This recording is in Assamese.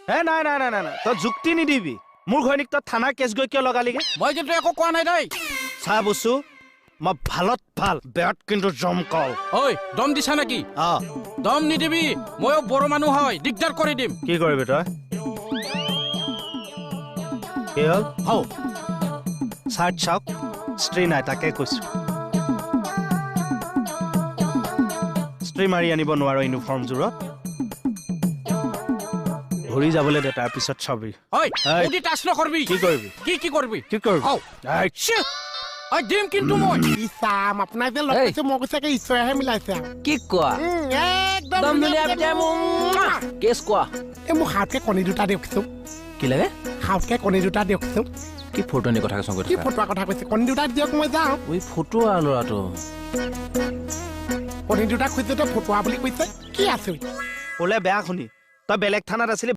হে নাই নাই নাই নাই তই যুক্তি নিদিবি মোৰ ঘৈণীক তই থানা কেছ গৈ কিয় লগালিগে মই কিন্তু একো কোৱা নাই দেই চাহ বস্তু মই ভালত ভাল বেয়াত কিন্তু জমকল ঐ দম দিছা নেকি দম নিদিবি ময়ো বড় মানুহ হয় দিগদাৰ কৰি দিম কি কৰিবি তই কি হ'ল হও চাৰ্ট চাওক স্ত্ৰী নাই তাকে কৈছো স্ত্ৰী মাৰি আনিব নোৱাৰ ইউনিফৰ্মযোৰত ঘূৰি যাবলৈ দে তাৰ পিছত ছবি ঐ উদি টাচ নকৰবি কি কৰিবি কি কৰিবি কি কৰিবি হও ঐ দিম কিন্তু মই ইছাম আপোনাৰ যে লগ পাইছো মই কৈছে ঈশ্বৰেহে মিলাইছে কি কোৱা একদম কেছ কোৱা এই মোক হাতকে কণী দুটা দেখিছো কি লাগে হাতকে কণী দুটা দেখিছো কি ফটো নি কথা কৈছ কি ফটোৰ কথা কৈছে কণী দুটা দিয়ক মই যাওঁ ওই ফটো আলোৰাটো কণী দুটা খুজিছে তো ফটোৱা বুলি কৈছে কি আছে ওলে বেয়া শুনি তই বেলেগ থানাত আছিলি